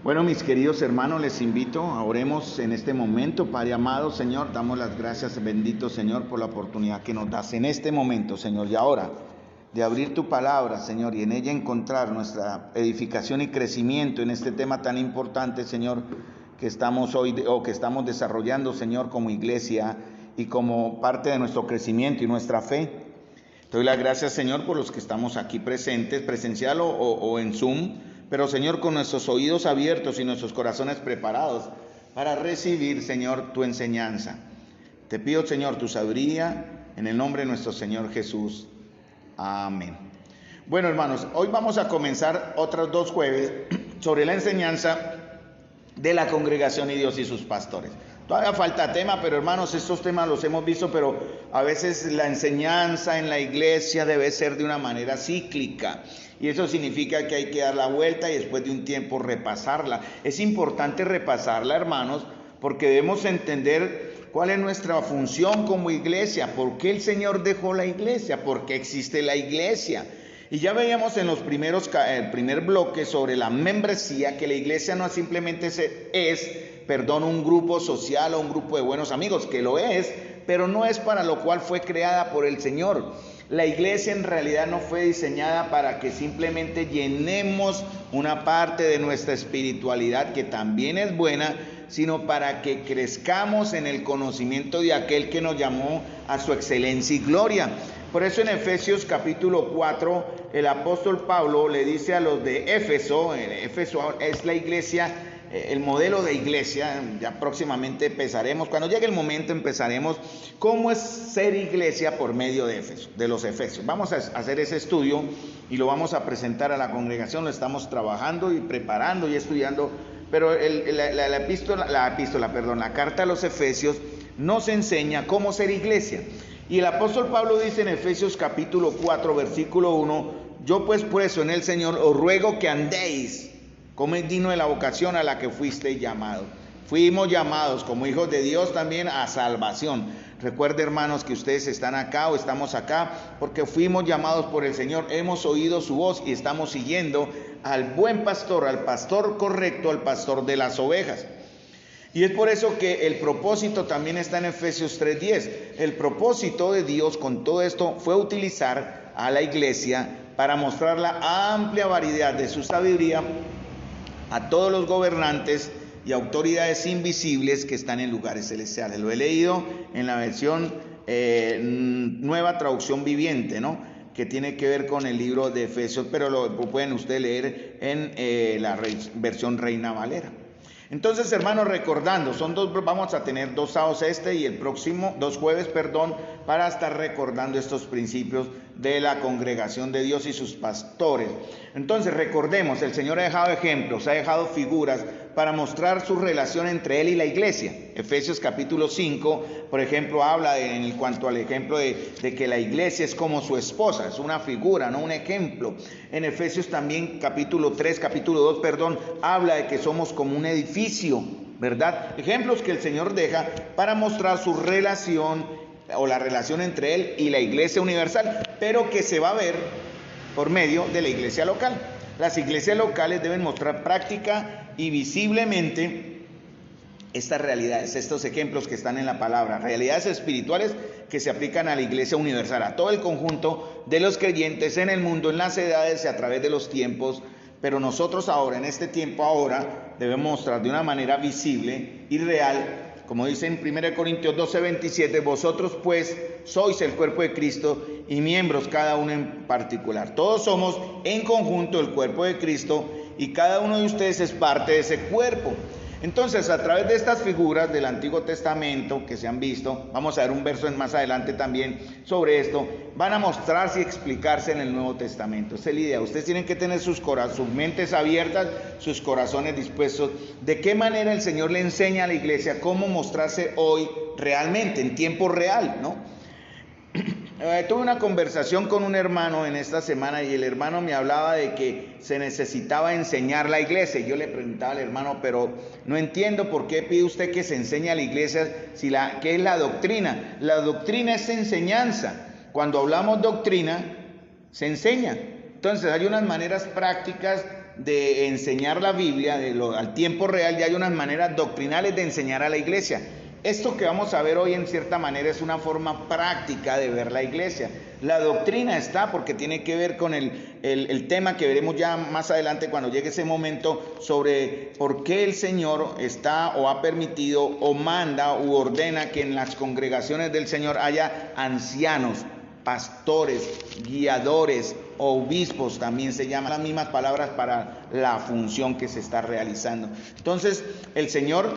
Bueno, mis queridos hermanos, les invito a oremos en este momento. Padre amado, Señor, damos las gracias, bendito Señor, por la oportunidad que nos das en este momento, Señor, y ahora, de abrir tu palabra, Señor, y en ella encontrar nuestra edificación y crecimiento en este tema tan importante, Señor, que estamos hoy, o que estamos desarrollando, Señor, como iglesia y como parte de nuestro crecimiento y nuestra fe. Te doy las gracias, Señor, por los que estamos aquí presentes, presencial o en Zoom, pero, Señor, con nuestros oídos abiertos y nuestros corazones preparados para recibir, Señor, tu enseñanza. Te pido, Señor, tu sabiduría en el nombre de nuestro Señor Jesús. Amén. Bueno, hermanos, hoy vamos a comenzar otros 2 jueves sobre la enseñanza de la congregación y Dios y sus pastores. Todavía falta tema, pero hermanos, estos temas los hemos visto, pero a veces la enseñanza en la iglesia debe ser de una manera cíclica. Y eso significa que hay que dar la vuelta y después de un tiempo repasarla. Es importante repasarla, hermanos, porque debemos entender cuál es nuestra función como iglesia, por qué el Señor dejó la iglesia, por qué existe la iglesia. Y ya veíamos en el primer bloque sobre la membresía, que la iglesia no simplemente es un grupo social o un grupo de buenos amigos, que lo es, pero no es para lo cual fue creada por el Señor. La iglesia en realidad no fue diseñada para que simplemente llenemos una parte de nuestra espiritualidad, que también es buena, sino para que crezcamos en el conocimiento de aquel que nos llamó a su excelencia y gloria. Por eso en Efesios capítulo 4, el apóstol Pablo le dice a los de Éfeso, Éfeso es la iglesia, el modelo de iglesia, ya próximamente empezaremos, cuando llegue el momento empezaremos, cómo es ser iglesia por medio de Éfeso, de los Efesios. Vamos a hacer ese estudio y lo vamos a presentar a la congregación, lo estamos trabajando y preparando y estudiando, pero la carta a los Efesios nos enseña cómo ser iglesia. Y el apóstol Pablo dice en Efesios capítulo 4, versículo 1, yo pues preso en el Señor os ruego que andéis como es digno de la vocación a la que fuiste llamado. Fuimos llamados como hijos de Dios también a salvación. Recuerde, hermanos, que ustedes están acá o estamos acá porque fuimos llamados por el Señor. Hemos oído su voz y estamos siguiendo al buen pastor, al pastor correcto, al pastor de las ovejas. Y es por eso que el propósito también está en Efesios 3:10. El propósito de Dios con todo esto fue utilizar a la iglesia para mostrar la amplia variedad de su sabiduría a todos los gobernantes y autoridades invisibles que están en lugares celestiales. Lo he leído en la versión Nueva Traducción Viviente, ¿no?, que tiene que ver con el libro de Efesios, pero lo pueden ustedes leer en la versión Reina Valera. Entonces, hermanos, recordando, vamos a tener 2 sábados y el próximo 2 jueves, para estar recordando estos principios de la congregación de Dios y sus pastores. Entonces, recordemos, el Señor ha dejado ejemplos, ha dejado figuras para mostrar su relación entre Él y la iglesia. Efesios capítulo 5, por ejemplo, habla en cuanto al ejemplo de que la iglesia es como su esposa, es una figura, no un ejemplo. En Efesios también capítulo 2, habla de que somos como un edificio, ¿verdad? Ejemplos que el Señor deja para mostrar su relación o la relación entre Él y la iglesia universal, pero que se va a ver por medio de la iglesia local. Las iglesias locales deben mostrar práctica y visiblemente estas realidades, estos ejemplos que están en la palabra, realidades espirituales que se aplican a la iglesia universal, a todo el conjunto de los creyentes en el mundo, en las edades y a través de los tiempos. Pero nosotros ahora, en este tiempo ahora, debemos mostrar de una manera visible y real, como dice en 1 Corintios 12:27, vosotros pues sois el cuerpo de Cristo y miembros cada uno en particular. Todos somos en conjunto el cuerpo de Cristo y cada uno de ustedes es parte de ese cuerpo. Entonces, a través de estas figuras del Antiguo Testamento que se han visto, vamos a ver un verso más adelante también sobre esto, van a mostrarse y explicarse en el Nuevo Testamento. Esa es la idea. Ustedes tienen que tener sus mentes abiertas, sus corazones dispuestos. ¿De qué manera el Señor le enseña a la iglesia cómo mostrarse hoy realmente, en tiempo real, ¿no? Tuve una conversación con un hermano en esta semana y el hermano me hablaba de que se necesitaba enseñar la iglesia. Yo le preguntaba al hermano, pero no entiendo por qué pide usted que se enseñe a la iglesia, ¿qué es la doctrina? La doctrina es enseñanza. Cuando hablamos doctrina, se enseña. Entonces hay unas maneras prácticas de enseñar la Biblia al tiempo real, y hay unas maneras doctrinales de enseñar a la iglesia. Esto que vamos a ver hoy en cierta manera es una forma práctica de ver la iglesia. La doctrina está porque tiene que ver con el tema que veremos ya más adelante cuando llegue ese momento, sobre por qué el Señor está o ha permitido o manda u ordena que en las congregaciones del Señor haya ancianos, pastores, guiadores, obispos, también se llaman las mismas palabras para la función que se está realizando. Entonces el Señor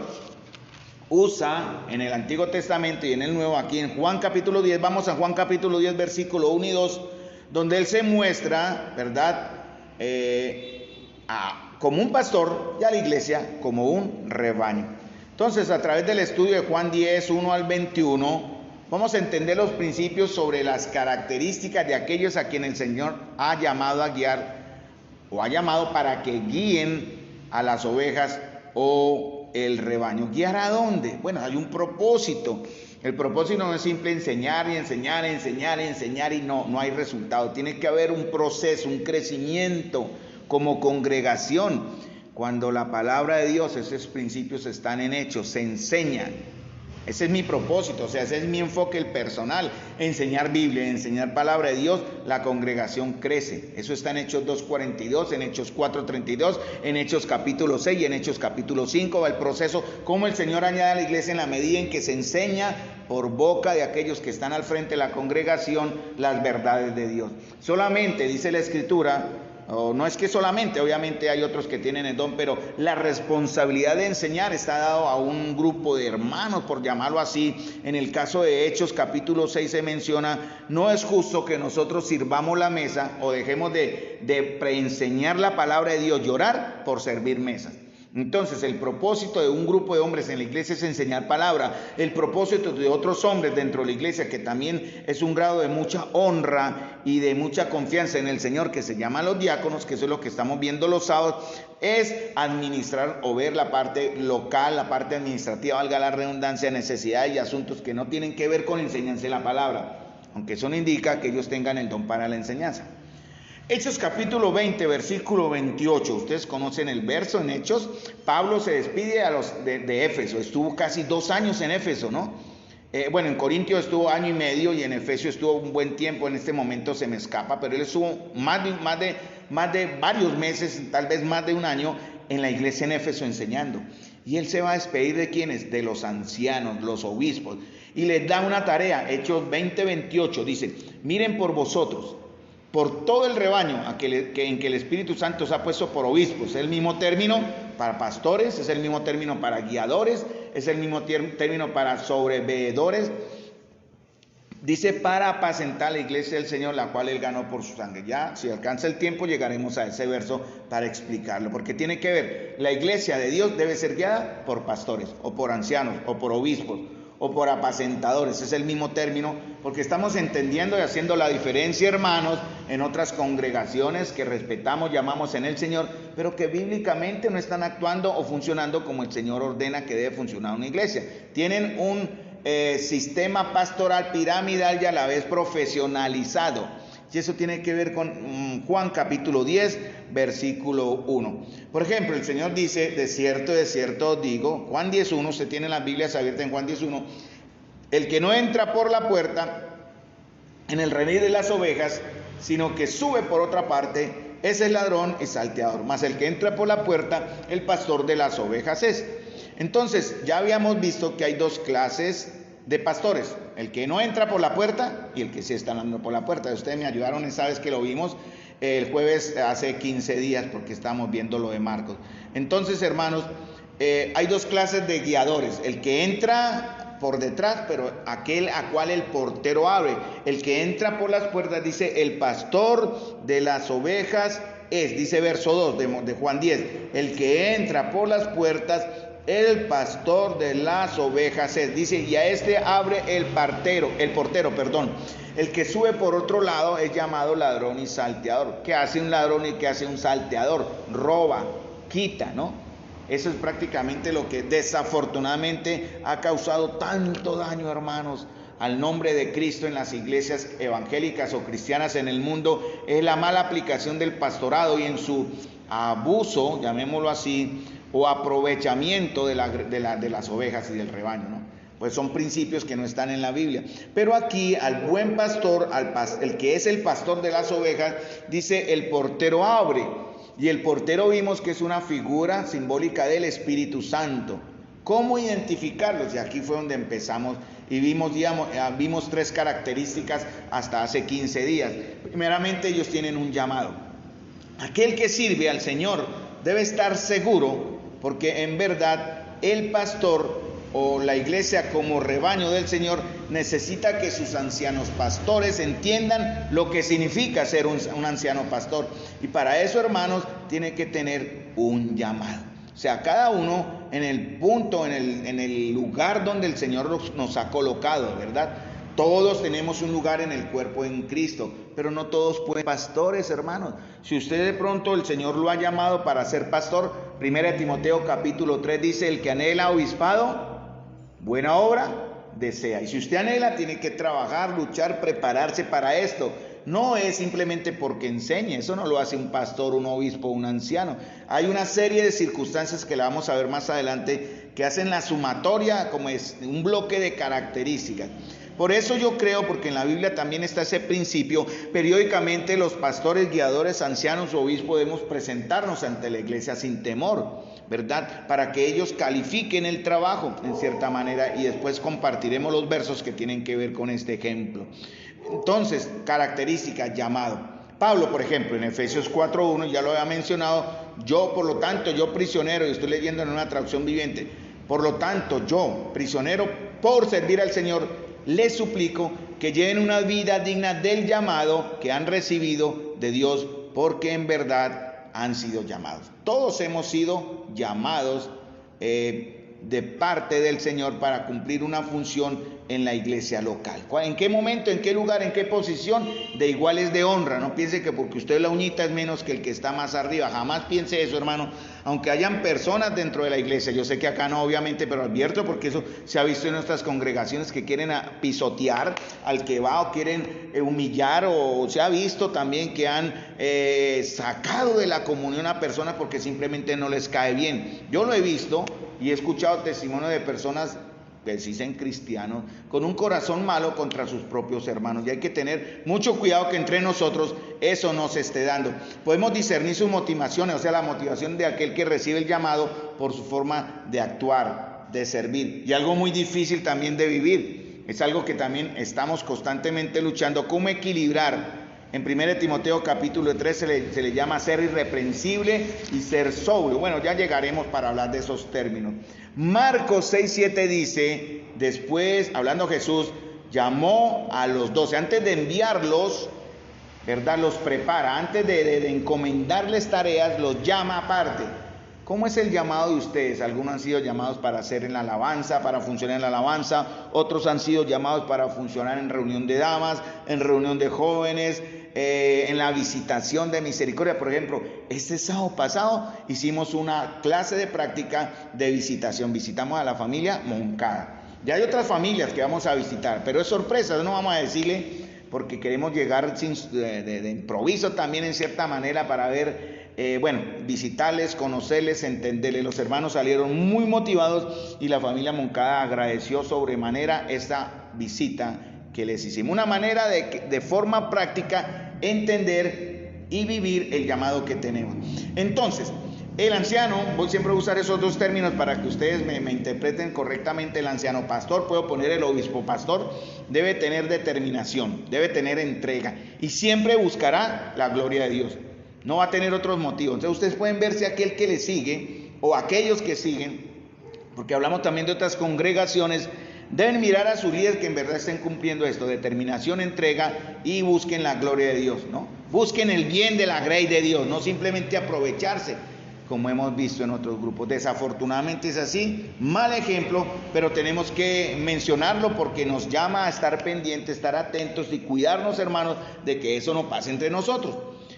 usa en el Antiguo Testamento y en el Nuevo, aquí en Juan capítulo 10, vamos a Juan capítulo 10, versículo 1 y 2, donde Él se muestra, ¿verdad?, como un pastor, y a la iglesia como un rebaño. Entonces, a través del estudio de Juan 10, 1 al 21, vamos a entender los principios sobre las características de aquellos a quienes el Señor ha llamado a guiar, o ha llamado para que guíen a las ovejas o el rebaño. ¿Guiar a dónde? Bueno, hay un propósito. El propósito no es simple enseñar y enseñar y no hay resultado. Tiene que haber un proceso, un crecimiento como congregación. Cuando la palabra de Dios, esos principios están en hechos, se enseñan. Ese es mi propósito, o sea, ese es mi enfoque el personal, enseñar Biblia, enseñar palabra de Dios, la congregación crece. Eso está en Hechos 2:42, en Hechos 4:32, en Hechos capítulo 6 y en Hechos capítulo 5 va el proceso, cómo el Señor añade a la iglesia en la medida en que se enseña por boca de aquellos que están al frente de la congregación las verdades de Dios. Solamente, dice la Escritura, no es que solamente, obviamente hay otros que tienen el don, pero la responsabilidad de enseñar está dado a un grupo de hermanos, por llamarlo así. En el caso de Hechos capítulo 6 se menciona: no es justo que nosotros sirvamos la mesa o dejemos de preenseñar la palabra de Dios, llorar por servir mesas. Entonces el propósito de un grupo de hombres en la iglesia es enseñar palabra. El propósito de otros hombres dentro de la iglesia, que también es un grado de mucha honra y de mucha confianza en el Señor, que se llaman los diáconos, que eso es lo que estamos viendo los sábados, es administrar o ver la parte local, la parte administrativa, valga la redundancia, necesidades y asuntos que no tienen que ver con la enseñanza de la palabra, aunque eso no indica que ellos tengan el don para la enseñanza. Hechos capítulo 20, versículo 28, ustedes conocen el verso en Hechos. Pablo se despide de Éfeso, estuvo casi 2 años en Éfeso, ¿no? Bueno, en Corintios estuvo 1 año y medio y en Efesio estuvo un buen tiempo, en este momento se me escapa, pero él estuvo más de varios meses, tal vez más de 1 año, en la iglesia en Éfeso enseñando. Y él se va a despedir ¿de quiénes? De los ancianos, los obispos, y les da una tarea. Hechos 20, 28 dice: miren por vosotros, por todo el rebaño en que el Espíritu Santo os ha puesto por obispos. Es el mismo término para pastores, es el mismo término para guiadores, es el mismo término para sobreveedores. Dice: para apacentar la iglesia del Señor, la cual Él ganó por su sangre. Ya, si alcanza el tiempo, llegaremos a ese verso para explicarlo, porque tiene que ver, la iglesia de Dios debe ser guiada por pastores, o por ancianos, o por obispos, o por apacentadores. Es el mismo término, porque estamos entendiendo y haciendo la diferencia, hermanos, en otras congregaciones que respetamos, llamamos en el Señor, pero que bíblicamente no están actuando o funcionando como el Señor ordena que debe funcionar una iglesia. Tienen un sistema pastoral piramidal y a la vez profesionalizado. Y eso tiene que ver con Juan capítulo 10, versículo 1. Por ejemplo, el Señor dice: de cierto os digo, Juan 10:1, usted tiene las Biblias abiertas en Juan 10:1, el que no entra por la puerta en el redil de las ovejas, sino que sube por otra parte, ese es ladrón y salteador. Mas el que entra por la puerta, el pastor de las ovejas es. Entonces, ya habíamos visto que hay 2 clases de pastores: el que no entra por la puerta y el que sí está entrando por la puerta. Ustedes me ayudaron esa vez que lo vimos el jueves hace 15 días, porque estamos viendo lo de Marcos. Entonces, hermanos, hay 2 clases de guiadores: el que entra por detrás, pero aquel a cual el portero abre. El que entra por las puertas, dice: el pastor de las ovejas es, dice verso 2 de Juan 10, el que entra por las puertas, el pastor de las ovejas es, dice, y a este abre el portero. El que sube por otro lado es llamado ladrón y salteador. ¿Qué hace un ladrón y qué hace un salteador? Roba, quita, ¿no? Eso es prácticamente lo que desafortunadamente ha causado tanto daño, hermanos, al nombre de Cristo en las iglesias evangélicas o cristianas en el mundo. Es la mala aplicación del pastorado y en su abuso, llamémoslo así, o aprovechamiento de las ovejas y del rebaño, ¿no? Pues son principios que no están en la Biblia. Pero aquí al buen pastor, el que es el pastor de las ovejas, dice el portero abre. Y el portero vimos que es una figura simbólica del Espíritu Santo. ¿Cómo identificarlos? Y aquí fue donde empezamos y vimos 3 características hasta hace 15 días. Primeramente, ellos tienen un llamado. Aquel que sirve al Señor debe estar seguro, porque en verdad el pastor o la iglesia como rebaño del Señor necesita que sus ancianos pastores entiendan lo que significa ser un anciano pastor. Y para eso, hermanos, tiene que tener un llamado. O sea, cada uno en el punto, en el lugar donde el Señor nos ha colocado, ¿verdad? Todos tenemos un lugar en el cuerpo en Cristo, pero no todos pueden ser pastores, hermanos. Si usted de pronto el Señor lo ha llamado para ser pastor, 1 Timoteo capítulo 3 dice, el que anhela obispado, buena obra desea. Y si usted anhela, tiene que trabajar, luchar, prepararse para esto. No es simplemente porque enseñe, eso no lo hace un pastor, un obispo, un anciano. Hay una serie de circunstancias que la vamos a ver más adelante que hacen la sumatoria como es un bloque de características. Por eso yo creo, porque en la Biblia también está ese principio, periódicamente los pastores, guiadores, ancianos o obispos debemos presentarnos ante la iglesia sin temor, ¿verdad? Para que ellos califiquen el trabajo en cierta manera y después compartiremos los versos que tienen que ver con este ejemplo. Entonces, características, llamado. Pablo, por ejemplo, en Efesios 4:1, ya lo había mencionado, yo por lo tanto, yo prisionero, y estoy leyendo en una traducción viviente, por lo tanto, yo prisionero por servir al Señor, les suplico que lleven una vida digna del llamado que han recibido de Dios, porque en verdad han sido llamados. Todos hemos sido llamados de parte del Señor para cumplir una función en la iglesia local. ¿En qué momento, en qué lugar, en qué posición? De iguales de honra. No piense que porque usted es la uñita es menos que el que está más arriba. Jamás piense eso, hermano. Aunque hayan personas dentro de la iglesia, yo sé que acá no, obviamente, pero advierto porque eso se ha visto en nuestras congregaciones que quieren pisotear al que va o quieren humillar, o se ha visto también que han sacado de la comunión a personas porque simplemente no les cae bien. Yo lo he visto y he escuchado testimonio de personas que se dicen cristianos, con un corazón malo contra sus propios hermanos. Y hay que tener mucho cuidado que entre nosotros eso no se esté dando. Podemos discernir sus motivaciones, o sea, la motivación de aquel que recibe el llamado por su forma de actuar, de servir. Y algo muy difícil también de vivir, es algo que también estamos constantemente luchando, cómo equilibrar. En 1 Timoteo capítulo 3 se le llama ser irreprensible y ser sobrio. Bueno, ya llegaremos para hablar de esos términos. Marcos 6:7 dice, después, hablando Jesús, llamó a los 12, antes de enviarlos, ¿verdad? Los prepara, antes de encomendarles tareas, los llama aparte. ¿Cómo es el llamado de ustedes? Algunos han sido llamados para hacer en la alabanza, para funcionar en la alabanza, otros han sido llamados para funcionar en reunión de damas, en reunión de jóvenes, en la visitación de misericordia. Por ejemplo, este sábado pasado hicimos una clase de práctica de visitación, visitamos a la familia Moncada. Ya hay otras familias que vamos a visitar, pero es sorpresa, no vamos a decirle porque queremos llegar de improviso también en cierta manera para ver, visitarles, conocerles, entenderles. Los hermanos salieron muy motivados y la familia Moncada agradeció sobremanera esta visita que les hicimos. Una manera de forma práctica entender y vivir el llamado que tenemos. Entonces, el anciano, voy siempre a usar esos dos términos para que ustedes me interpreten correctamente. El anciano pastor, puedo poner el obispo pastor, debe tener determinación, debe tener entrega y siempre buscará la gloria de Dios. No va a tener otros motivos. Entonces ustedes pueden ver si aquel que le sigue o aquellos que siguen, porque hablamos también de otras congregaciones, deben mirar a sus líderes que en verdad estén cumpliendo esto, determinación, entrega y busquen la gloria de Dios, ¿no? Busquen el bien de la grey de Dios, no simplemente aprovecharse, como hemos visto en otros grupos. Desafortunadamente es así, mal ejemplo, pero tenemos que mencionarlo porque nos llama a estar pendientes, estar atentos y cuidarnos, hermanos, de que eso no pase entre nosotros.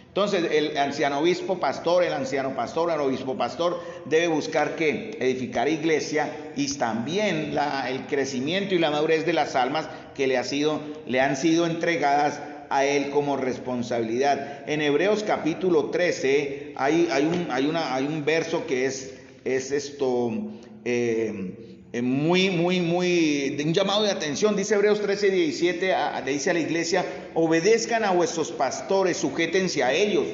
Entonces, el anciano obispo pastor, el anciano pastor, el obispo pastor debe buscar que edificar iglesia y también el crecimiento y la madurez de las almas que le han sido entregadas a él como responsabilidad. En Hebreos capítulo 13 hay un verso que es esto muy de un llamado de atención. Dice Hebreos 13:17, le dice a la iglesia: obedezcan a vuestros pastores, sujétense a ellos.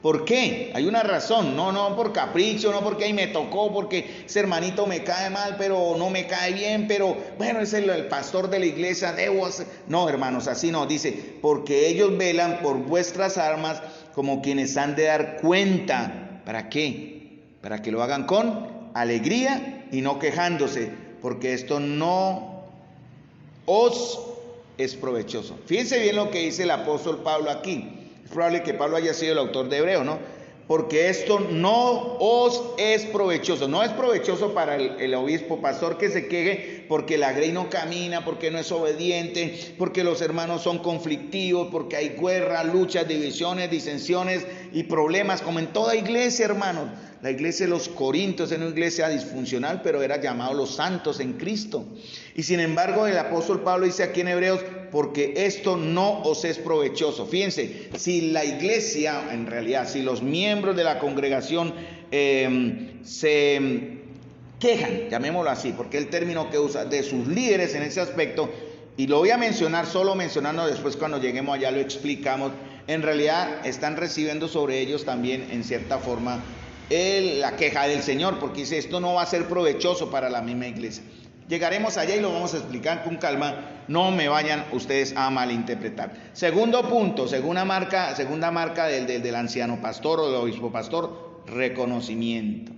¿Por qué? Hay una razón, no por capricho, no porque ahí me tocó, porque ese hermanito me cae mal, pero no me cae bien, pero bueno, es el pastor de la iglesia, debo hacer. No, hermanos, así no, dice: porque ellos velan por vuestras almas como quienes han de dar cuenta. ¿Para qué? Para que lo hagan con alegría y no quejándose, porque esto no os es provechoso. Fíjense bien lo que dice el apóstol Pablo aquí. Es probable que Pablo haya sido el autor de Hebreo, ¿no? Porque esto no os es provechoso. No es provechoso para el obispo pastor que se queje porque la grey no camina, porque no es obediente, porque los hermanos son conflictivos, porque hay guerra, luchas, divisiones, disensiones y problemas, como en toda iglesia, hermanos. La iglesia de los Corintios era una iglesia disfuncional, pero era llamado los santos en Cristo. Y sin embargo, el apóstol Pablo dice aquí en Hebreos: porque esto no os es provechoso. Fíjense, si la iglesia, en realidad, si los miembros de la congregación se quejan, llamémoslo así, porque el término que usa, de sus líderes en ese aspecto, y lo voy a mencionar, solo mencionando, después cuando lleguemos allá lo explicamos, en realidad están recibiendo sobre ellos también, en cierta forma, la queja del Señor, porque dice: esto no va a ser provechoso para la misma iglesia. Llegaremos allá y lo vamos a explicar con calma, no me vayan ustedes a malinterpretar. Segundo punto, segunda marca del anciano pastor o del obispo pastor: reconocimiento,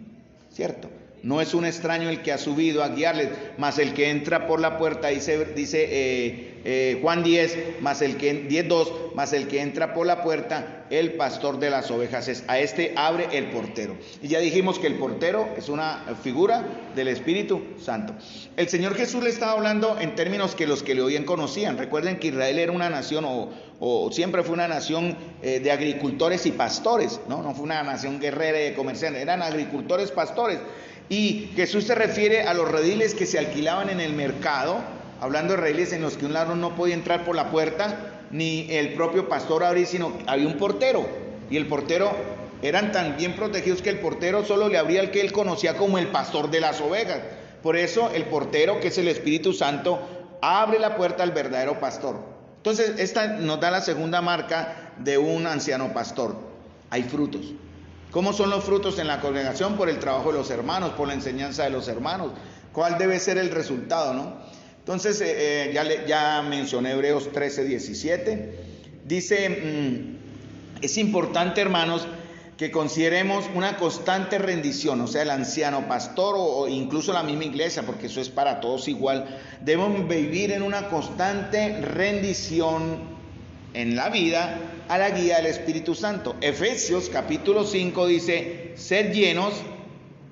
¿cierto? No es un extraño el que ha subido a guiarles, mas el que entra por la puerta, dice Juan 10, más el que 10:2, más el que entra por la puerta, el pastor de las ovejas es. A este abre el portero. Y ya dijimos que el portero es una figura del Espíritu Santo. El Señor Jesús le estaba hablando en términos que los que le oían conocían. Recuerden que Israel era una nación o siempre fue una nación de agricultores y pastores, no fue una nación guerrera y de comerciantes, eran agricultores, pastores. Y Jesús se refiere a los rediles que se alquilaban en el mercado, hablando de rediles en los que un ladrón no podía entrar por la puerta, ni el propio pastor abrir, sino había un portero. Y el portero, eran tan bien protegidos que el portero solo le abría al que él conocía como el pastor de las ovejas. Por eso el portero, que es el Espíritu Santo, abre la puerta al verdadero pastor. Entonces, esta nos da la segunda marca de un anciano pastor: hay frutos. ¿Cómo son los frutos en la congregación? Por el trabajo de los hermanos, por la enseñanza de los hermanos. ¿Cuál debe ser el resultado, no? Entonces, ya mencioné Hebreos 13:17. Dice, es importante, hermanos, que consideremos una constante rendición, o sea, el anciano pastor o incluso la misma iglesia, porque eso es para todos igual. Debemos vivir en una constante rendición en la vida a la guía del Espíritu Santo. Efesios capítulo 5 dice: sed llenos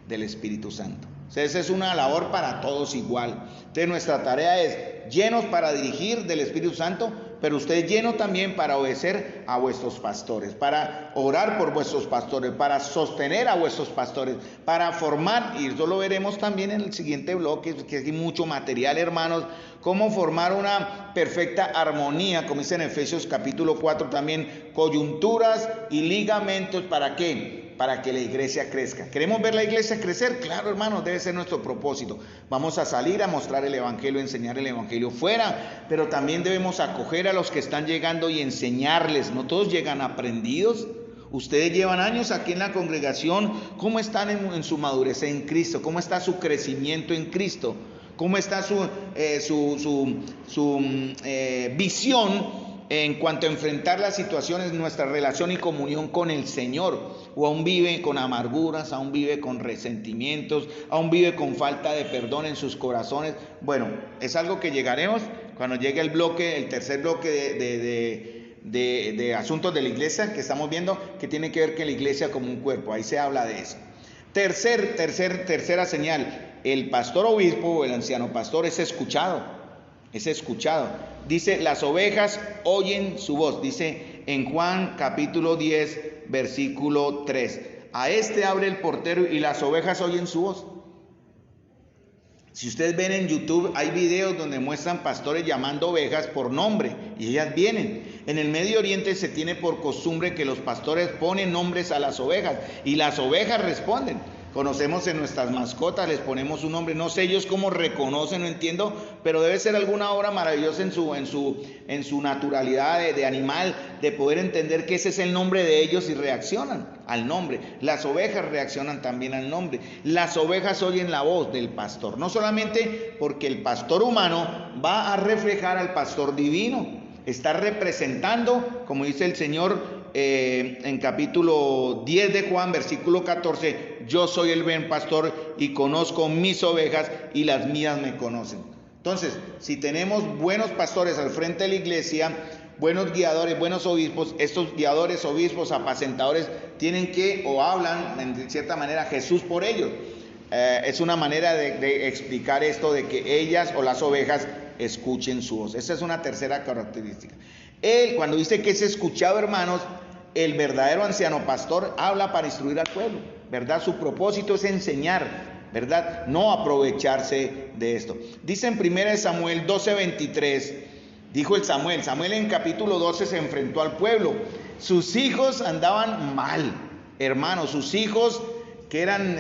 del Espíritu Santo. O sea, esa es una labor para todos igual. Entonces nuestra tarea es llenos para dirigir del Espíritu Santo, pero usted lleno también para obedecer a vuestros pastores, para orar por vuestros pastores, para sostener a vuestros pastores, para formar, y eso lo veremos también en el siguiente bloque, que hay mucho material, hermanos, cómo formar una perfecta armonía, como dice en Efesios capítulo 4 también, coyunturas y ligamentos. ¿Para qué? Para que la iglesia crezca. ¿Queremos ver la iglesia crecer? Claro, hermanos, debe ser nuestro propósito. Vamos a salir a mostrar el evangelio, enseñar el evangelio fuera, pero también debemos acoger a los que están llegando y enseñarles. No todos llegan aprendidos. Ustedes llevan años aquí en la congregación. ¿Cómo están en su madurez en Cristo? ¿Cómo está su crecimiento en Cristo? ¿Cómo está su visión en cuanto a enfrentar las situaciones, nuestra relación y comunión con el Señor? ¿O aún vive con amarguras, aún vive con resentimientos, aún vive con falta de perdón en sus corazones? Bueno, es algo que llegaremos cuando llegue el tercer bloque de asuntos de la iglesia que estamos viendo, que tiene que ver con la iglesia como un cuerpo. Ahí se habla de eso. Tercera señal: el pastor obispo o el anciano pastor es escuchado. Dice: las ovejas oyen su voz. Dice en Juan capítulo 10 versículo 3: a este abre el portero y las ovejas oyen su voz. Si ustedes ven en YouTube, hay videos donde muestran pastores llamando ovejas por nombre y ellas vienen. En el Medio Oriente se tiene por costumbre que los pastores ponen nombres a las ovejas y las ovejas responden. Conocemos en nuestras mascotas, les ponemos un nombre, no sé ellos cómo reconocen, no entiendo, pero debe ser alguna obra maravillosa en su naturalidad de animal, de poder entender que ese es el nombre de ellos y reaccionan al nombre. Las ovejas reaccionan también al nombre. Las ovejas oyen la voz del pastor, no solamente porque el pastor humano va a reflejar al pastor divino, está representando, como dice el Señor en capítulo 10 de Juan, versículo 14, yo soy el buen pastor y conozco mis ovejas y las mías me conocen. Entonces, si tenemos buenos pastores al frente de la iglesia, buenos guiadores, buenos obispos, estos guiadores, obispos, apacentadores tienen que, o hablan en cierta manera Jesús por ellos. Es una manera de explicar esto, de que ellas o las ovejas escuchen su voz. Esa es una tercera característica. Él, cuando dice que es escuchado, hermanos, el verdadero anciano pastor habla para instruir al pueblo, ¿verdad? Su propósito es enseñar, ¿verdad? No aprovecharse de esto. Dice en 1 Samuel 12:23, dijo el Samuel en capítulo 12 se enfrentó al pueblo. Sus hijos andaban mal, hermanos, sus hijos que eran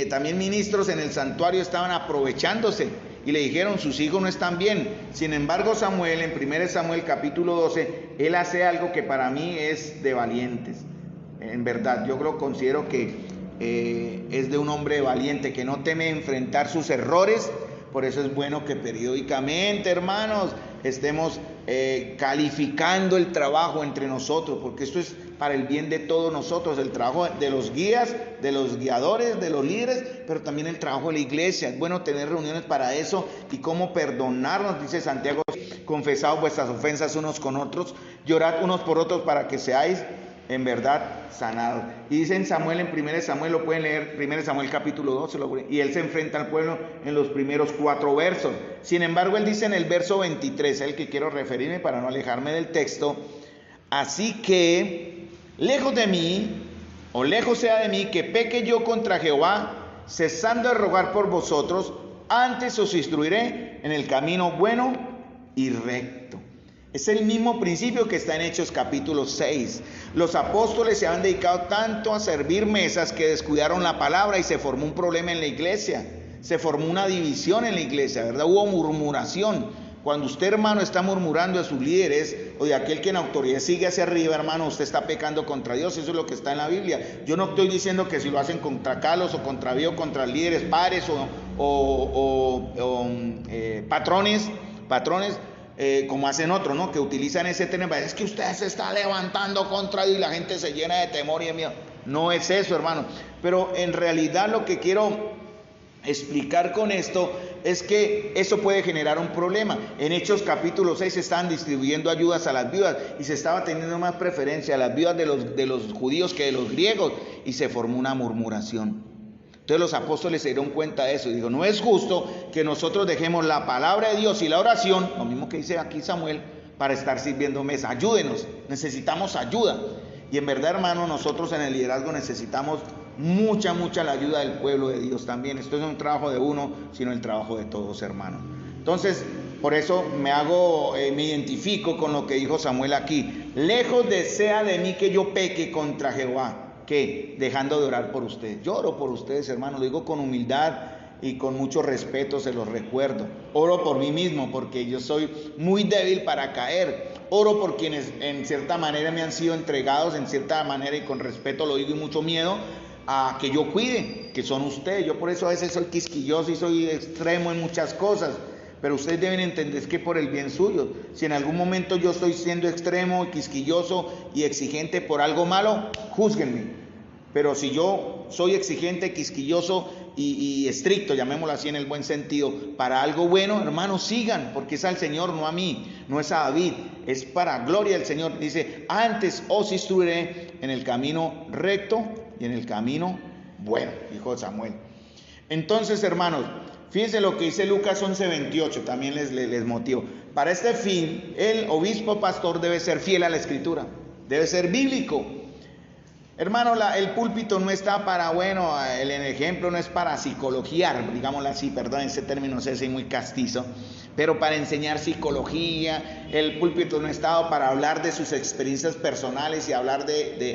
también ministros en el santuario estaban aprovechándose. Y le dijeron, sus hijos no están bien. Sin embargo, Samuel, en 1 Samuel capítulo 12, él hace algo que para mí es de valientes. En verdad, yo considero que es de un hombre valiente, que no teme enfrentar sus errores. Por eso es bueno que periódicamente, hermanos, estemos calificando el trabajo entre nosotros, porque esto es para el bien de todos nosotros, el trabajo de los guías, de los guiadores, de los líderes, pero también el trabajo de la iglesia. Es bueno tener reuniones para eso y cómo perdonarnos, dice Santiago, confesad vuestras ofensas unos con otros, llorad unos por otros para que seáis en verdad sanados. Y dice en Samuel, en 1 Samuel, lo pueden leer, 1 Samuel capítulo 12, y él se enfrenta al pueblo en los primeros 4 versos. Sin embargo, él dice en el verso 23, el que quiero referirme para no alejarme del texto, así que lejos de mí, o lejos sea de mí, que peque yo contra Jehová, cesando de rogar por vosotros, antes os instruiré en el camino bueno y recto. Es el mismo principio que está en Hechos capítulo 6. Los apóstoles se han dedicado tanto a servir mesas que descuidaron la palabra y se formó un problema en la iglesia. Se formó una división en la iglesia, ¿verdad? Hubo murmuración. Cuando usted, hermano, está murmurando de sus líderes o de aquel que en autoridad sigue hacia arriba, hermano, usted está pecando contra Dios. Eso es lo que está en la Biblia. Yo no estoy diciendo que si lo hacen contra Carlos o contra Bio, contra líderes, padres o patrones, como hacen otros, ¿no? Que utilizan ese término, es que usted se está levantando contra Dios y la gente se llena de temor y de miedo. No es eso, hermano. Pero en realidad lo que quiero explicar con esto es que eso puede generar un problema. En Hechos capítulo 6 se estaban distribuyendo ayudas a las viudas y se estaba teniendo más preferencia a las viudas de los judíos que de los griegos y se formó una murmuración. Entonces los apóstoles se dieron cuenta de eso y dijo, no es justo que nosotros dejemos la palabra de Dios y la oración, lo mismo que dice aquí Samuel, para estar sirviendo mesa. Ayúdenos, necesitamos ayuda. Y en verdad, hermano, nosotros en el liderazgo necesitamos mucha la ayuda del pueblo de Dios también. Esto no es un trabajo de uno, sino el trabajo de todos, hermanos. Entonces, por eso me identifico con lo que dijo Samuel aquí. Lejos sea de mí que yo peque contra Jehová. ¿Qué? Dejando de orar por ustedes. Yo oro por ustedes, hermanos, lo digo con humildad y con mucho respeto, se los recuerdo. Oro por mí mismo porque yo soy muy débil para caer. Oro por quienes en cierta manera me han sido entregados, en cierta manera y con respeto lo digo y mucho miedo, a que yo cuide, que son ustedes. Yo por eso a veces soy quisquilloso y soy extremo en muchas cosas. Pero ustedes deben entender que por el bien suyo, si en algún momento yo estoy siendo extremo, quisquilloso y exigente por algo malo, júzguenme. Pero si yo soy exigente, quisquilloso y estricto, llamémoslo así en el buen sentido, para algo bueno, hermanos, sigan, porque es al Señor, no a mí, no es a David, es para gloria del Señor. Dice, antes os instruiré en el camino recto y en el camino bueno, dijo Samuel. Entonces, hermanos, fíjense lo que dice Lucas 11:28, también les motivo. Para este fin, el obispo pastor debe ser fiel a la escritura, debe ser bíblico. Hermano, el púlpito no está para, bueno, el ejemplo no es para psicologiar, digámoslo así, perdón, ese término es muy castizo, pero para enseñar psicología. El púlpito no está para hablar de sus experiencias personales y hablar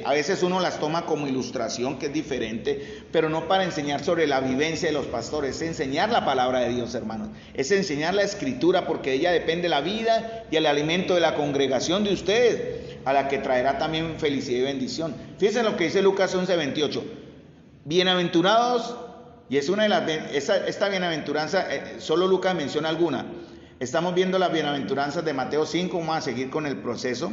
a veces uno las toma como ilustración, que es diferente, pero no para enseñar sobre la vivencia de los pastores. Es enseñar la palabra de Dios, hermanos, es enseñar la escritura, porque de ella depende la vida y el alimento de la congregación de ustedes, a la que traerá también felicidad y bendición. Fíjense lo que dice Lucas 11:28. Bienaventurados, y es una de las, esta bienaventuranza, solo Lucas menciona alguna. Estamos viendo las bienaventuranzas de Mateo 5, vamos a seguir con el proceso.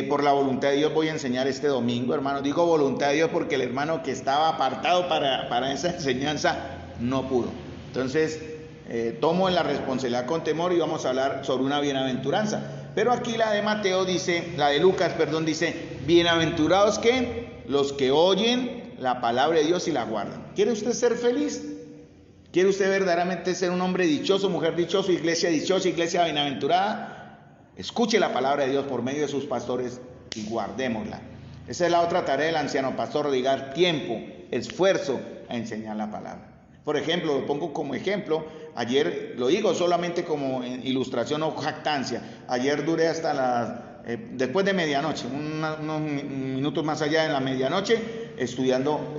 Por la voluntad de Dios voy a enseñar este domingo, hermano. Digo voluntad de Dios porque el hermano que estaba apartado para esa enseñanza no pudo. Entonces, tomo la responsabilidad con temor y vamos a hablar sobre una bienaventuranza. Pero aquí la de Mateo dice, la de Lucas, perdón, dice, bienaventurados que los que oyen la palabra de Dios y la guardan. ¿Quiere usted ser feliz? ¿Quiere usted verdaderamente ser un hombre dichoso, mujer dichosa, iglesia dichosa, iglesia bienaventurada? Escuche la palabra de Dios por medio de sus pastores y guardémosla. Esa es la otra tarea del anciano pastor, dedicar tiempo, esfuerzo a enseñar la palabra. Por ejemplo, lo pongo como ejemplo, ayer, lo digo solamente como ilustración o jactancia, ayer duré hasta después de medianoche, unos minutos más allá de la medianoche, estudiando,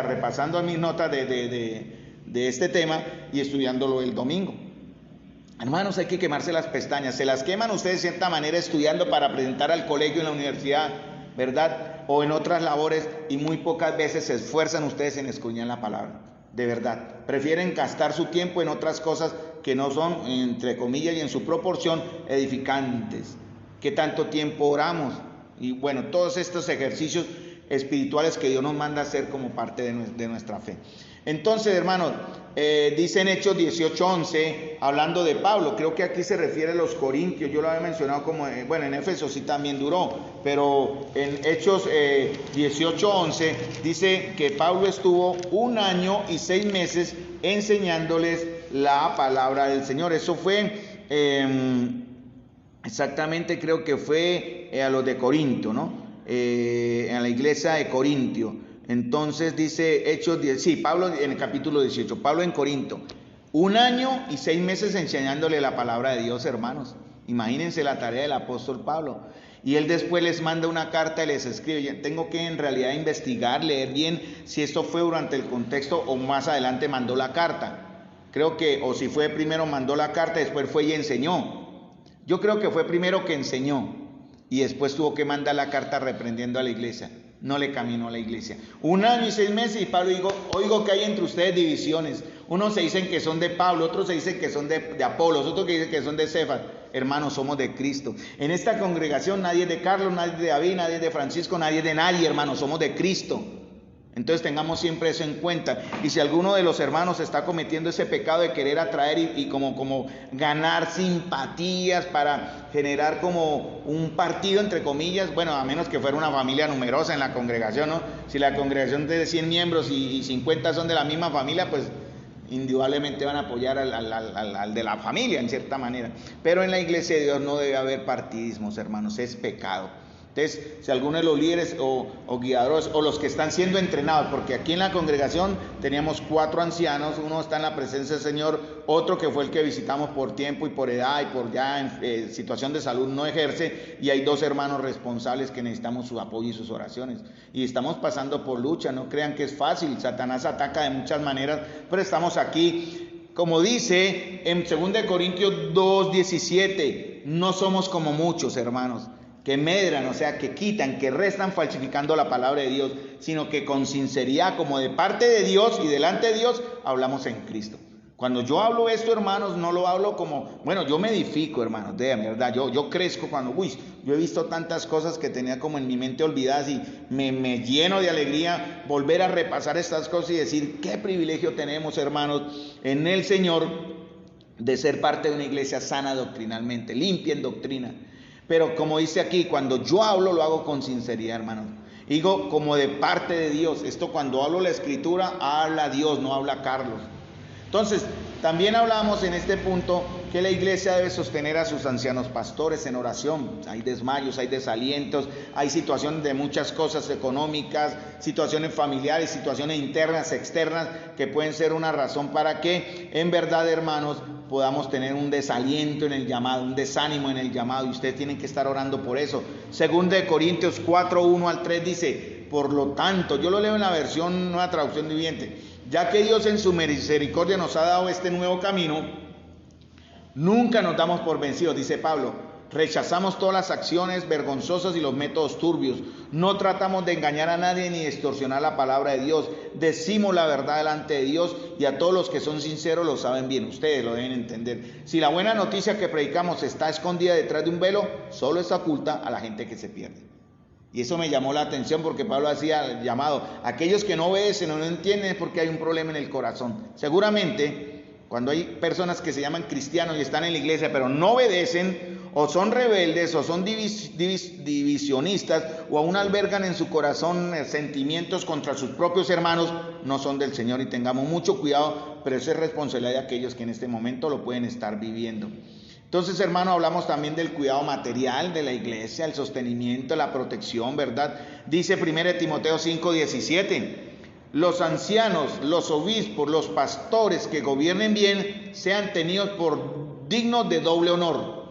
repasando mis notas de este tema y estudiándolo el domingo. Hermanos, hay que quemarse las pestañas. Se las queman ustedes de cierta manera estudiando para presentar al colegio en la universidad, ¿verdad? O en otras labores, y muy pocas veces se esfuerzan ustedes en escudriñar la palabra. De verdad, prefieren gastar su tiempo en otras cosas que no son, entre comillas y en su proporción, edificantes. ¿Qué tanto tiempo oramos? Y bueno, todos estos ejercicios espirituales que Dios nos manda a hacer como parte de nuestra fe. Entonces, hermanos, dice en Hechos 18:11, hablando de Pablo, creo que aquí se refiere a los corintios, yo lo había mencionado como, bueno, en Éfeso sí también duró, pero en Hechos 18:11 dice que Pablo estuvo 1 año y 6 meses enseñándoles la palabra del Señor. Eso fue exactamente, creo que fue a los de Corinto, ¿no? En la iglesia de Corintio. Entonces dice Hechos 10, sí, Pablo en el capítulo 18, Pablo en Corinto, 1 año y 6 meses enseñándole la palabra de Dios, hermanos. Imagínense la tarea del apóstol Pablo. Y él después les manda una carta y les escribe. Tengo que en realidad investigar, leer bien si esto fue durante el contexto o más adelante mandó la carta. Creo que, o si fue primero mandó la carta, después fue y enseñó. Yo creo que fue primero que enseñó y después tuvo que mandar la carta reprendiendo a la iglesia. No le caminó a la iglesia. 1 año y 6 meses y Pablo dijo, oigo que hay entre ustedes divisiones. Unos se dicen que son de Pablo, otros se dicen que son de Apolos, otros que dicen que son de Cefas. Hermanos, somos de Cristo. En esta congregación nadie es de Carlos, nadie es de David, nadie es de Francisco, nadie es de nadie, hermanos, somos de Cristo. Entonces tengamos siempre eso en cuenta. Y si alguno de los hermanos está cometiendo ese pecado de querer atraer y como ganar simpatías para generar como un partido entre comillas, bueno, a menos que fuera una familia numerosa en la congregación, ¿no? Si la congregación es de 100 miembros y 50 son de la misma familia, pues indudablemente van a apoyar al de la familia en cierta manera. Pero en la iglesia de Dios no debe haber partidismos, hermanos, es pecado. Entonces, si alguno de los líderes o guiadores o los que están siendo entrenados, porque aquí en la congregación teníamos 4 ancianos, uno está en la presencia del Señor, otro que fue el que visitamos por tiempo y por edad y por ya en situación de salud no ejerce, y hay 2 hermanos responsables que necesitamos su apoyo y sus oraciones. Y estamos pasando por lucha, no crean que es fácil, Satanás ataca de muchas maneras, pero estamos aquí. Como dice en 2 Corintios 2:17, no somos como muchos, hermanos, que medran, o sea, que quitan, que restan falsificando la palabra de Dios, sino que con sinceridad, como de parte de Dios y delante de Dios, hablamos en Cristo. Cuando yo hablo esto, hermanos, no lo hablo como, bueno, yo me edifico, hermanos, de verdad, yo crezco cuando, yo he visto tantas cosas que tenía como en mi mente olvidadas y me lleno de alegría volver a repasar estas cosas y decir, qué privilegio tenemos, hermanos, en el Señor, de ser parte de una iglesia sana doctrinalmente, limpia en doctrina. Pero como dice aquí, cuando yo hablo, lo hago con sinceridad, hermano. Digo, como de parte de Dios. Esto cuando hablo la escritura, habla Dios, no habla Carlos. Entonces, también hablamos en este punto que la iglesia debe sostener a sus ancianos pastores en oración. Hay desmayos, hay desalientos, hay situaciones de muchas cosas económicas, situaciones familiares, situaciones internas, externas, que pueden ser una razón para que, en verdad, hermanos, podamos tener un desaliento en el llamado, un desánimo en el llamado, y ustedes tienen que estar orando por eso. Segunda de Corintios 4, 1 al 3 dice: por lo tanto, yo lo leo en la versión Nueva Traducción Viviente, ya que Dios en su misericordia nos ha dado este nuevo camino, nunca nos damos por vencidos, dice Pablo. Rechazamos todas las acciones vergonzosas y los métodos turbios. No tratamos de engañar a nadie ni distorsionar la palabra de Dios. Decimos la verdad delante de Dios, y a todos los que son sinceros lo saben bien. Ustedes lo deben entender. Si la buena noticia que predicamos está escondida detrás de un velo, solo está oculta a la gente que se pierde. Y eso me llamó la atención, porque Pablo hacía el llamado: aquellos que no obedecen o no entienden, es porque hay un problema en el corazón. Seguramente, cuando hay personas que se llaman cristianos y están en la iglesia pero no obedecen, o son rebeldes, o son divisionistas, o aún albergan en su corazón sentimientos contra sus propios hermanos, no son del Señor. Y tengamos mucho cuidado, pero eso es responsabilidad de aquellos que en este momento lo pueden estar viviendo. Entonces, hermano, hablamos también del cuidado material de la iglesia, el sostenimiento, la protección, ¿verdad? Dice 1 Timoteo 5:17: los ancianos, los obispos, los pastores que gobiernen bien sean tenidos por dignos de doble honor,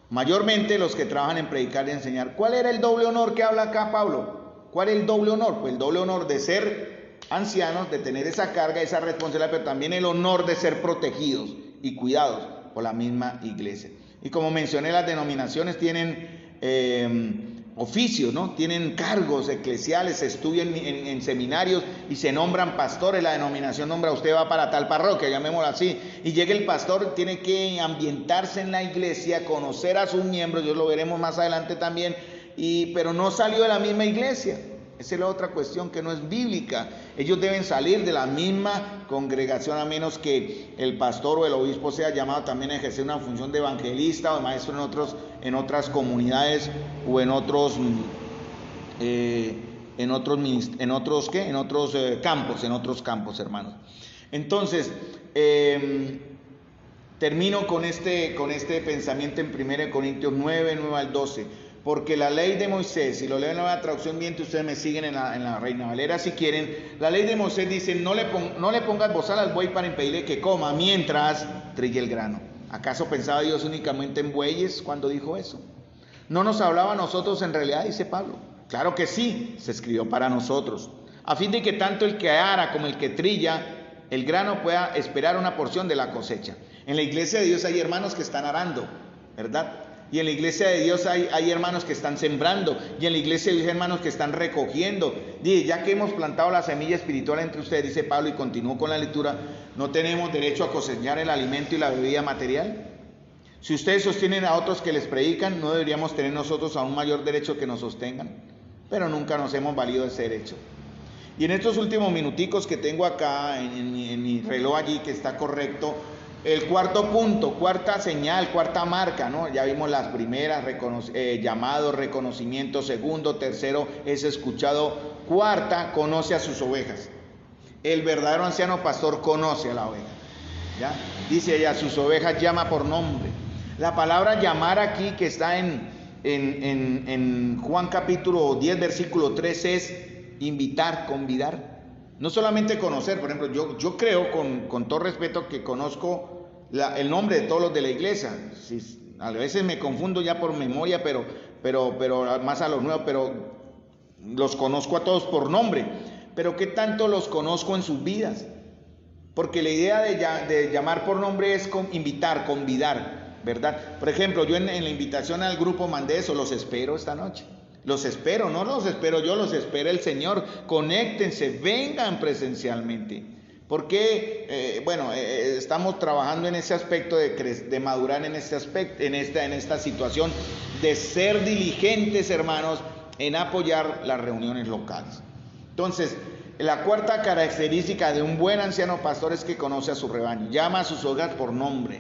mayormente los que trabajan en predicar y enseñar. ¿Cuál era el doble honor que habla acá Pablo? ¿Cuál es el doble honor? Pues el doble honor de ser ancianos, de tener esa carga, esa responsabilidad, pero también el honor de ser protegidos y cuidados por la misma iglesia. Y como mencioné, las denominaciones tienen oficios, ¿no? Tienen cargos eclesiales, se estudian en seminarios y se nombran pastores. La denominación nombra: usted va para tal parroquia, llamémoslo así, y llega el pastor, tiene que ambientarse en la iglesia, conocer a sus miembros, yo lo veremos más adelante también, pero no salió de la misma iglesia. Esa es la otra cuestión que no es bíblica. Ellos deben salir de la misma congregación, a menos que el pastor o el obispo sea llamado también a ejercer una función de evangelista o de maestro en otras comunidades o en otros campos, hermanos. Entonces, termino con este pensamiento en 1 Corintios 9 al 12. Porque la ley de Moisés, si lo leo en la Nueva Traducción Viviente, ustedes me siguen en la Reina Valera si quieren. La ley de Moisés dice: no le pongas bozal al buey para impedirle que coma mientras trille el grano. ¿Acaso pensaba Dios únicamente en bueyes cuando dijo eso? ¿No nos hablaba a nosotros en realidad, dice Pablo? Claro que sí, se escribió para nosotros, a fin de que tanto el que ara como el que trilla el grano pueda esperar una porción de la cosecha. En la iglesia de Dios hay hermanos que están arando, ¿verdad? Y en la iglesia de Dios hay hermanos que están sembrando. Y en la iglesia de Dios hay hermanos que están recogiendo. Dice: ya que hemos plantado la semilla espiritual entre ustedes, dice Pablo, y continúo con la lectura, ¿no tenemos derecho a cosechar el alimento y la bebida material? Si ustedes sostienen a otros que les predican, ¿no deberíamos tener nosotros aún mayor derecho que nos sostengan? Pero nunca nos hemos valido de ese derecho. Y en estos últimos minuticos que tengo acá en mi reloj allí, que está correcto, el cuarto punto, cuarta señal, cuarta marca, ¿no? Ya vimos las primeras: llamado, reconocimiento. Segundo, tercero, es escuchado. Cuarta, conoce a sus ovejas. El verdadero anciano pastor conoce a la oveja, ¿ya? Dice ella: a sus ovejas llama por nombre. La palabra llamar aquí, que está en Juan capítulo 10, versículo 3, es invitar, convidar. No solamente conocer. Por ejemplo, yo creo, con todo respeto, que conozco el nombre de todos los de la iglesia. Sí, a veces me confundo ya por memoria, pero más a los nuevos, pero los conozco a todos por nombre. Pero ¿qué tanto los conozco en sus vidas? Porque la idea de llamar por nombre es invitar, convidar, ¿verdad? Por ejemplo, yo en la invitación al grupo mandé eso: los espero esta noche. Los espero, no los espero yo, los espera el Señor. Conéctense, vengan presencialmente. Porque, estamos trabajando en ese aspecto de madurar en este aspecto, en esta situación, de ser diligentes, hermanos, en apoyar las reuniones locales. Entonces, la cuarta característica de un buen anciano pastor es que conoce a su rebaño, llama a sus ovejas por nombre.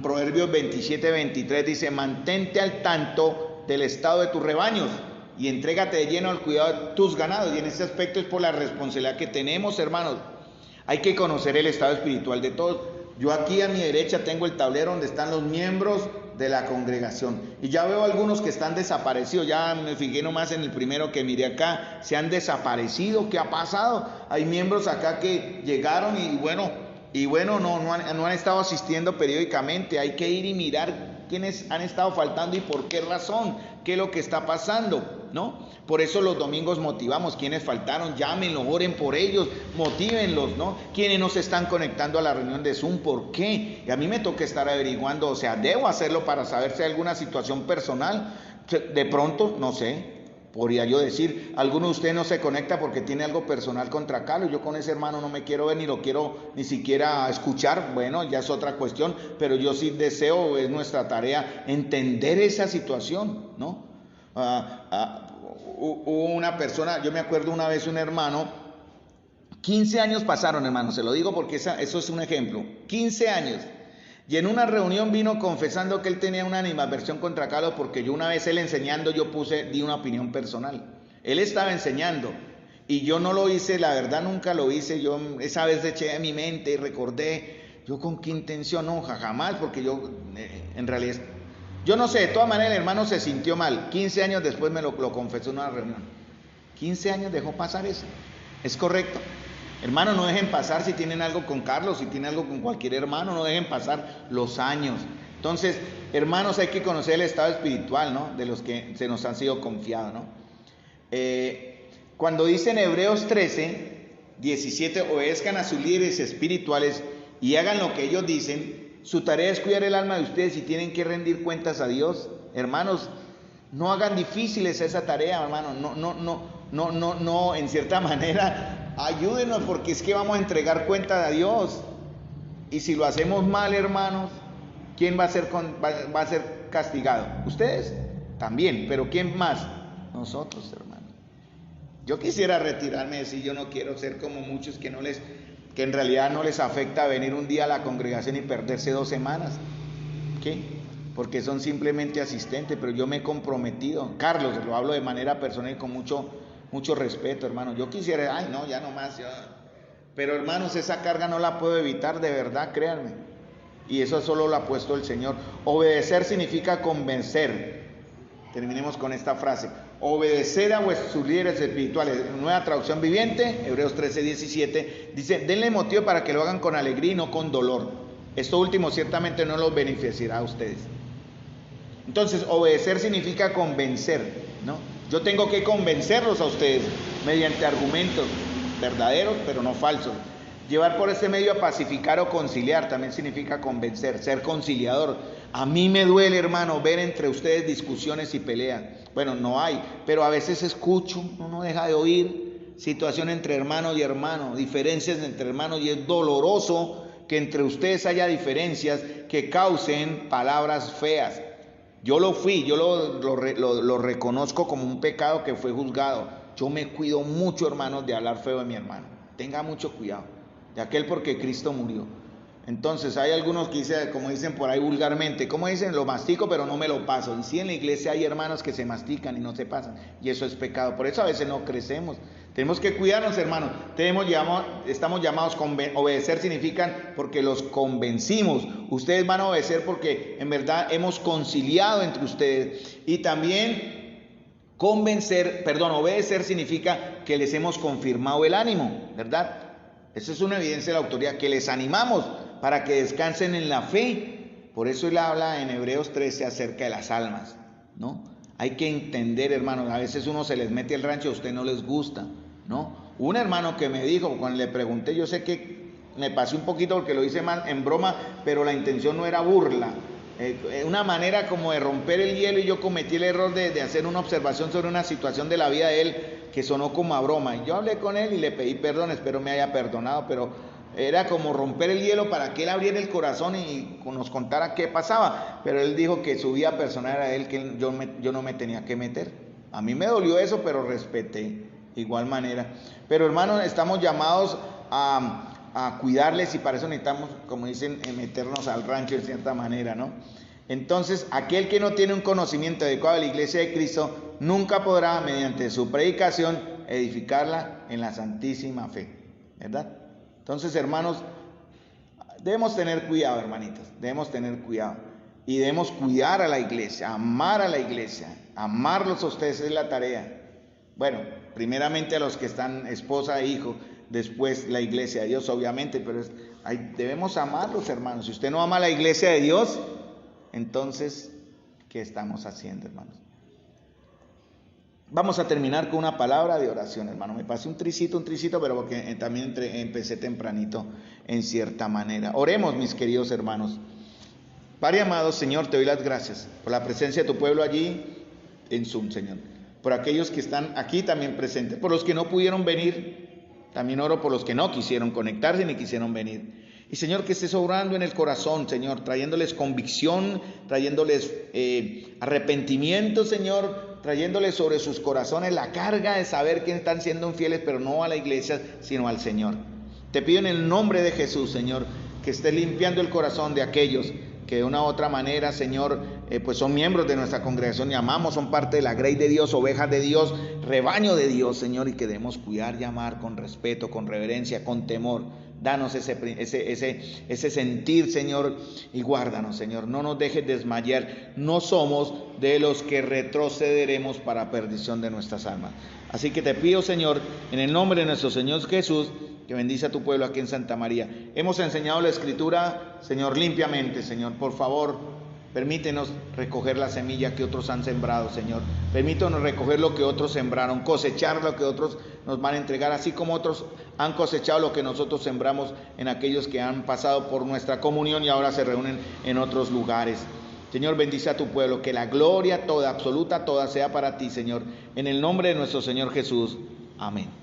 Proverbios 27-23 dice: mantente al tanto del estado de tus rebaños y entrégate de lleno al cuidado de tus ganados. Y en este aspecto es por la responsabilidad que tenemos, hermanos. Hay que conocer el estado espiritual de todos. Yo aquí a mi derecha tengo el tablero donde están los miembros de la congregación. Y ya veo algunos que están desaparecidos. Ya me fijé nomás en el primero que miré acá. Se han desaparecido. ¿Qué ha pasado? Hay miembros acá que llegaron y bueno, no han estado asistiendo periódicamente. Hay que ir y mirar quiénes han estado faltando y por qué razón. ¿Qué es lo que está pasando? ¿No? Por eso los domingos motivamos. Quienes faltaron, llámenlos, oren por ellos, motívenlos, ¿no? Quienes no se están conectando a la reunión de Zoom, ¿por qué? Y a mí me toca estar averiguando, o sea, debo hacerlo para saber si hay alguna situación personal. De pronto, no sé, podría yo decir, alguno de ustedes no se conecta porque tiene algo personal contra Carlos. Yo con ese hermano no me quiero ver ni lo quiero ni siquiera escuchar. Bueno, ya es otra cuestión, pero yo sí deseo, es nuestra tarea, entender esa situación, ¿no? Hubo una persona, yo me acuerdo una vez un hermano, 15 años pasaron, hermano, se lo digo porque eso es un ejemplo, 15 años, y en una reunión vino confesando que él tenía una animadversión contra Carlos porque yo una vez él enseñando, di una opinión personal. Él estaba enseñando y yo no lo hice, la verdad nunca lo hice. Yo esa vez eché en mi mente y recordé, yo con qué intención, no, jamás, porque yo en realidad, yo no sé, de todas maneras el hermano se sintió mal. 15 años después me lo confesó en una reunión. 15 años dejó pasar eso. ¿Es correcto? Hermano, no dejen pasar si tienen algo con Carlos, si tienen algo con cualquier hermano, no dejen pasar los años. Entonces, hermanos, hay que conocer el estado espiritual, ¿no? De los que se nos han sido confiados, ¿no? Cuando dice en Hebreos 13, 17, obedezcan a sus líderes espirituales y hagan lo que ellos dicen, su tarea es cuidar el alma de ustedes y tienen que rendir cuentas a Dios. Hermanos, no hagan difíciles esa tarea, hermano, no, en cierta manera, ayúdenos porque es que vamos a entregar cuenta a Dios. Y si lo hacemos mal, hermanos, ¿quién va a ser castigado? Ustedes también, pero ¿quién más? Nosotros, hermanos. Yo quisiera retirarme y decir, yo no quiero ser como muchos que en realidad no les afecta venir un día a la congregación y perderse 2 semanas. ¿Qué? Porque son simplemente asistentes, pero yo me he comprometido. Carlos, lo hablo de manera personal y con mucho respeto, hermano. Yo quisiera, ay no, ya no más, pero hermanos, esa carga no la puedo evitar, de verdad, créanme. Y eso solo lo ha puesto el Señor. Obedecer significa convencer. Terminemos con esta frase. Obedecer a vuestros líderes espirituales. Nueva traducción viviente, Hebreos 13, 17, dice, denle motivo para que lo hagan con alegría y no con dolor. Esto último ciertamente no los beneficiará a ustedes. Entonces, obedecer significa convencer, ¿no? Yo tengo que convencerlos a ustedes mediante argumentos verdaderos, pero no falsos. Llevar por ese medio a pacificar o conciliar también significa convencer, ser conciliador. A mí me duele, hermano, ver entre ustedes discusiones y peleas. Bueno, no hay, pero a veces escucho, no deja de oír situación entre hermano y hermano, diferencias entre hermanos, y es doloroso que entre ustedes haya diferencias que causen palabras feas. Yo lo reconozco como un pecado que fue juzgado. Yo me cuido mucho, hermanos, de hablar feo de mi hermano. Tenga mucho cuidado, de aquel porque Cristo murió. Entonces hay algunos que dicen, como dicen por ahí vulgarmente, como dicen, lo mastico pero no me lo paso. Y sí, en la iglesia hay hermanos que se mastican y no se pasan, y eso es pecado. Por eso a veces no crecemos. Tenemos que cuidarnos, hermanos. Estamos llamados a obedecer, significan porque los convencimos. Ustedes van a obedecer porque en verdad hemos conciliado entre ustedes. Y también obedecer significa que les hemos confirmado el ánimo, ¿verdad? Esa es una evidencia de la autoridad, que les animamos para que descansen en la fe. Por eso él habla en Hebreos 13 acerca de las almas, ¿no? Hay que entender, hermanos, a veces uno se les mete el rancho, a usted no les gusta, ¿no? Un hermano que me dijo, cuando le pregunté, yo sé que me pasé un poquito porque lo hice mal en broma, pero la intención no era burla. Una manera como de romper el hielo, y yo cometí el error de hacer una observación sobre una situación de la vida de él que sonó como a broma. Y yo hablé con él y le pedí perdón, espero me haya perdonado, pero era como romper el hielo para que él abriera el corazón y nos contara qué pasaba. Pero él dijo que su vida personal era él, que yo no me tenía que meter. A mí me dolió eso, pero respeté igual manera. Pero hermanos, estamos llamados a cuidarles, y para eso necesitamos, como dicen, meternos al rancho en cierta manera, ¿no? Entonces, aquel que no tiene un conocimiento adecuado de la iglesia de Cristo nunca podrá, mediante su predicación, edificarla en la santísima fe, ¿verdad? Entonces, hermanos, Debemos tener cuidado, hermanitos, debemos tener cuidado. Y debemos cuidar a la iglesia, amar a la iglesia, amarlos a ustedes es la tarea. Bueno, primeramente a los que están esposa e hijo, después la iglesia de Dios, obviamente, pero debemos amarlos, hermanos. Si usted no ama a la iglesia de Dios, entonces, ¿qué estamos haciendo, hermanos? Vamos a terminar con una palabra de oración, hermano. Me pasé un tricito, pero porque también empecé tempranito en cierta manera. Oremos, mis queridos hermanos. Padre amado, Señor, te doy las gracias por la presencia de tu pueblo allí en Zoom, Señor. Por aquellos que están aquí también presentes, por los que no pudieron venir, también oro por los que no quisieron conectarse ni quisieron venir. Y Señor, que estés obrando en el corazón, Señor, trayéndoles convicción, trayéndoles arrepentimiento, Señor, trayéndoles sobre sus corazones la carga de saber que están siendo infieles, pero no a la iglesia, sino al Señor. Te pido en el nombre de Jesús, Señor, que estés limpiando el corazón de aquellos que de una u otra manera, Señor, pues son miembros de nuestra congregación y amamos, son parte de la grey de Dios, ovejas de Dios, rebaño de Dios, Señor, y que debemos cuidar y amar con respeto, con reverencia, con temor. Danos ese sentir, Señor, y guárdanos, Señor. No nos dejes desmayar. No somos de los que retrocederemos para perdición de nuestras almas. Así que te pido, Señor, en el nombre de nuestro Señor Jesús, que bendice a tu pueblo aquí en Santa María. Hemos enseñado la Escritura, Señor, limpiamente, Señor. Por favor, permítenos recoger la semilla que otros han sembrado, Señor. Permítenos recoger lo que otros sembraron, cosechar lo que otros nos van a entregar, así como otros han cosechado lo que nosotros sembramos en aquellos que han pasado por nuestra comunión y ahora se reúnen en otros lugares. Señor, bendice a tu pueblo, que la gloria toda, absoluta toda, sea para ti, Señor. En el nombre de nuestro Señor Jesús. Amén.